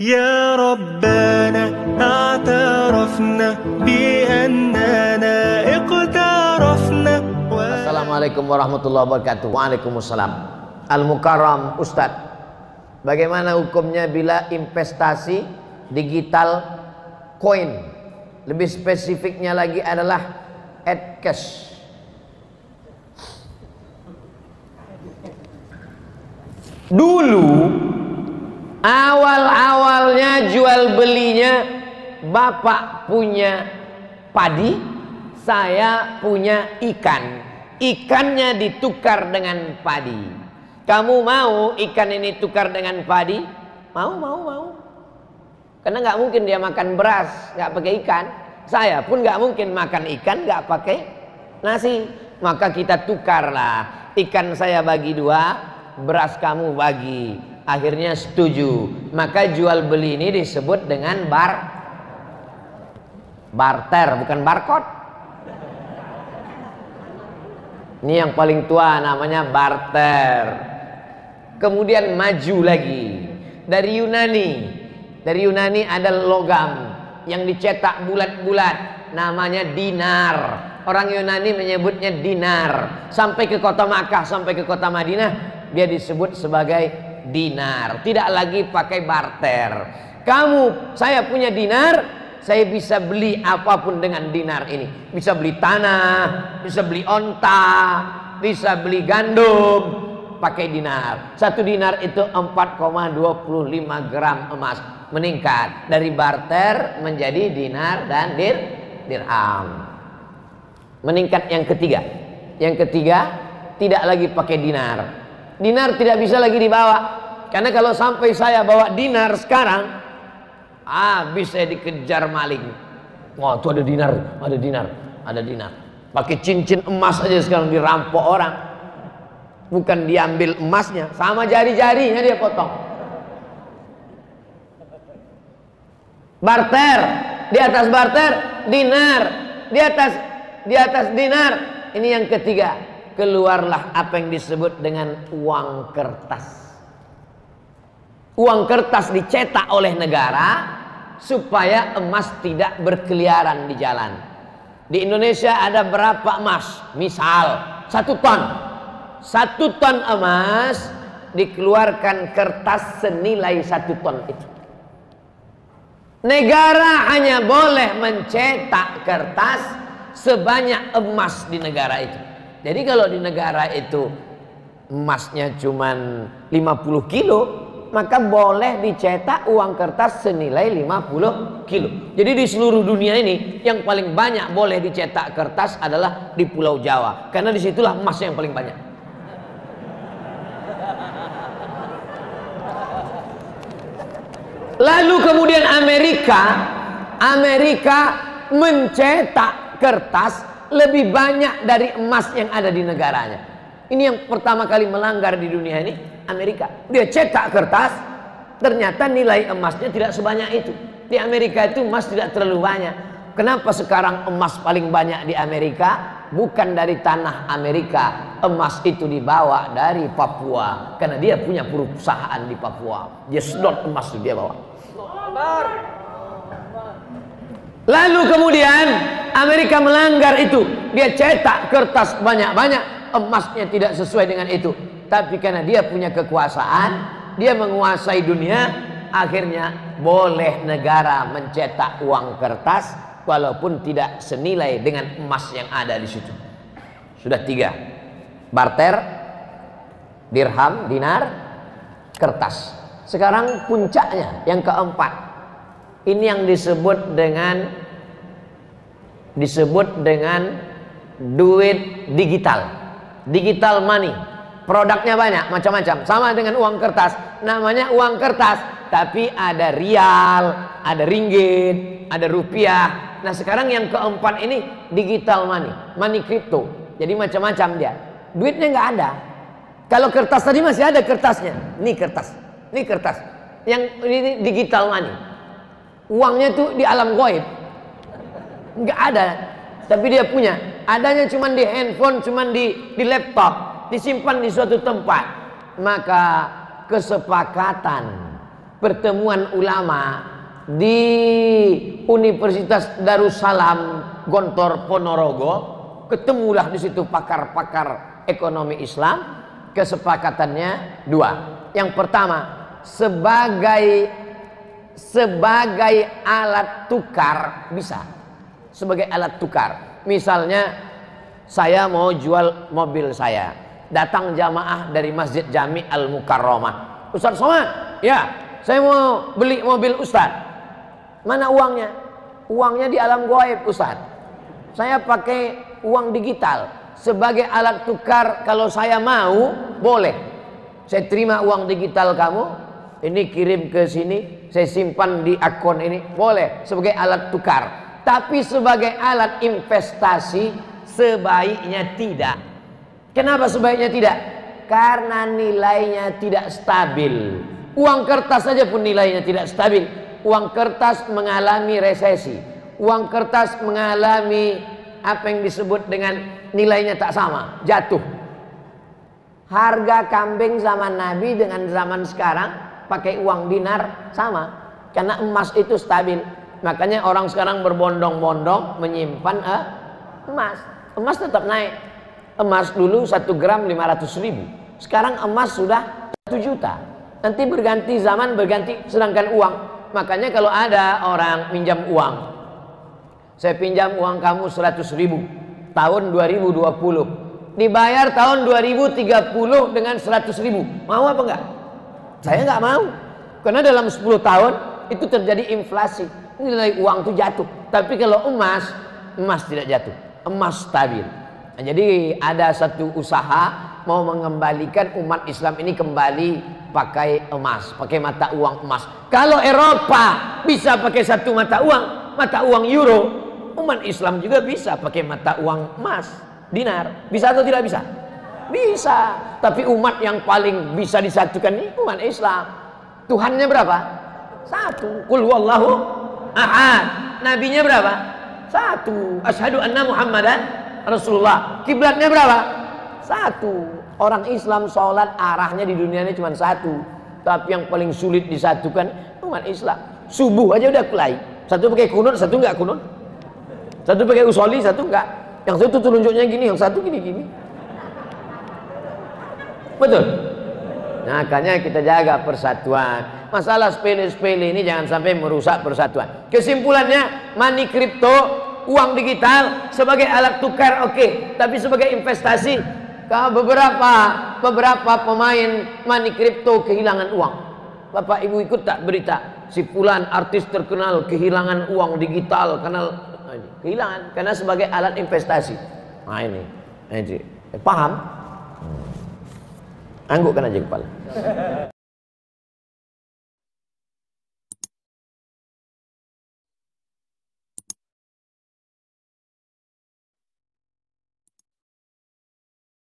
يا ربنا اعترفنا بأننا اقترفنا. Assalamualaikum warahmatullahi wabarakatuh. Waalaikumsalam. Al-Mukarram Ustadz, bagaimana hukumnya bila investasi digital koin? Lebih spesifiknya lagi adalah cash. Dulu awal-awalnya jual belinya, bapak punya padi, saya punya ikan. Ikannya ditukar dengan padi. Kamu mau ikan ini tukar dengan padi? Mau. Karena nggak mungkin dia makan beras nggak pakai ikan. Saya pun nggak mungkin makan ikan nggak pakai nasi. Maka kita tukarlah. Ikan saya bagi 2, beras kamu bagi. Akhirnya setuju. Maka jual beli ini disebut dengan barter, bukan barcode. Ini yang paling tua namanya barter. Kemudian maju lagi dari Yunani. Dari Yunani ada logam yang dicetak bulat-bulat, namanya dinar. Orang Yunani menyebutnya dinar. Sampai ke kota Makkah, sampai ke kota Madinah, dia disebut sebagai dinar. Tidak lagi pakai barter. Saya punya dinar, saya bisa beli apapun dengan dinar ini. Bisa beli tanah, bisa beli onta, bisa beli gandum pakai dinar. 1 dinar itu 4,25 gram emas. Meningkat dari barter menjadi dinar dan dirham. Meningkat yang ketiga. Yang ketiga, tidak lagi pakai dinar. Dinar tidak bisa lagi dibawa. Karena kalau sampai saya bawa dinar sekarang, bisa dikejar maling. Wah, tuh ada dinar, ada dinar. Pakai cincin emas aja sekarang dirampok orang. Bukan diambil emasnya, sama jari-jarinya dia potong. Barter, di atas barter dinar, di atas dinar. Ini yang ketiga. Keluarlah apa yang disebut dengan uang kertas. Uang kertas dicetak oleh negara supaya emas tidak berkeliaran di jalan. Di Indonesia ada berapa emas? Misal 1 ton. 1 ton emas dikeluarkan kertas senilai 1 ton itu. Negara hanya boleh mencetak kertas sebanyak emas di negara itu. Jadi kalau di negara itu emasnya cuma 50 kilo, maka boleh dicetak uang kertas senilai 50 kilo. Jadi di seluruh dunia ini yang paling banyak boleh dicetak kertas adalah di Pulau Jawa. Karena disitulah emasnya yang paling banyak. Lalu kemudian Amerika mencetak kertas lebih banyak dari emas yang ada di negaranya. Ini yang pertama kali melanggar di dunia ini, Amerika. Dia cetak kertas, ternyata nilai emasnya tidak sebanyak itu. Di Amerika itu emas tidak terlalu banyak. Kenapa sekarang emas paling banyak di Amerika? Bukan dari tanah Amerika. Emas itu dibawa dari Papua. Karena dia punya perusahaan di Papua. Dia sedot emas itu dia bawa. Lalu kemudian Amerika melanggar itu. Dia cetak kertas banyak-banyak, emasnya tidak sesuai dengan itu. Tapi karena dia punya kekuasaan, dia menguasai dunia, akhirnya boleh negara mencetak uang kertas walaupun tidak senilai dengan emas yang ada di situ. Sudah 3. Barter, dirham, dinar, kertas. Sekarang puncaknya yang keempat. Ini yang disebut dengan duit digital. Digital money. Produknya banyak, macam-macam. Sama dengan uang kertas. Namanya uang kertas, tapi ada rial, ada ringgit, ada rupiah. Nah, sekarang yang keempat ini digital money, money crypto. Jadi macam-macam dia. Duitnya nggak ada. Kalau kertas tadi masih ada kertasnya. Ini kertas. Ini kertas. Yang ini digital money. Uangnya tuh di alam gaib. Nggak ada. Tapi dia punya. Adanya cuma di handphone, cuma di laptop, disimpan di suatu tempat. Maka kesepakatan pertemuan ulama di Universitas Darussalam Gontor Ponorogo, ketemulah di situ pakar-pakar ekonomi Islam. Kesepakatannya dua. Yang pertama, sebagai alat tukar bisa. Sebagai alat tukar. Misalnya saya mau jual mobil saya. Datang jamaah dari Masjid Jami Al Mukarramah. Ustaz Somad, ya, saya mau beli mobil Ustaz. Mana uangnya? Uangnya di alam gaib Ustaz. Saya pakai uang digital. Sebagai alat tukar, kalau saya mau, boleh. Saya terima uang digital kamu, ini kirim ke sini, saya simpan di akun ini, boleh. Sebagai alat tukar. Tapi sebagai alat investasi, sebaiknya tidak. Kenapa sebaiknya tidak? Karena nilainya tidak stabil. Uang kertas saja pun nilainya tidak stabil. Uang kertas mengalami resesi. Uang kertas mengalami apa yang disebut dengan nilainya tak sama, jatuh. Harga kambing zaman Nabi dengan zaman sekarang pakai uang dinar sama. Karena emas itu stabil. Makanya orang sekarang berbondong-bondong menyimpan emas. Emas tetap naik. Emas dulu 1 gram 500.000. Sekarang emas sudah 1 juta. Nanti berganti zaman, berganti. Sedangkan uang, makanya kalau ada orang minjam uang, saya pinjam uang kamu 100.000 tahun 2020, dibayar tahun 2030 dengan 100.000, mau apa enggak? Saya enggak mau. Karena dalam 10 tahun itu terjadi inflasi, nilai uang itu jatuh. Tapi kalau emas tidak jatuh, emas stabil. Nah, jadi ada satu usaha mau mengembalikan umat Islam ini kembali pakai emas, pakai mata uang emas. Kalau Eropa bisa pakai satu mata uang euro, umat Islam juga bisa pakai mata uang emas, dinar. Bisa atau tidak bisa? Bisa. Tapi umat yang paling bisa disatukan ini umat Islam. Tuhannya berapa? 1. Qul huwallahu ahad. Nabinya berapa? 1. Asyhadu anna Muhammadan Rasulullah. Kiblatnya berapa? 1. Orang Islam sholat arahnya di dunia ini cuma 1. Tapi yang paling sulit disatukan umat Islam. Subuh aja udah kelai. Satu pakai kunut, satu enggak kunut. Satu pakai usoli, satu enggak. Yang satu telunjuknya gini, yang satu gini-gini. Betul? Nah, makanya kita jaga persatuan. Masalah sepele-sepele ini jangan sampai merusak persatuan. Kesimpulannya, money crypto, uang digital sebagai alat tukar oke. Tapi sebagai investasi, beberapa pemain money crypto kehilangan uang. Bapak Ibu ikut tak berita? Si fulan artis terkenal kehilangan uang digital karena kehilangan karena sebagai alat investasi. Nah ini paham? Anggukkan aja kepala.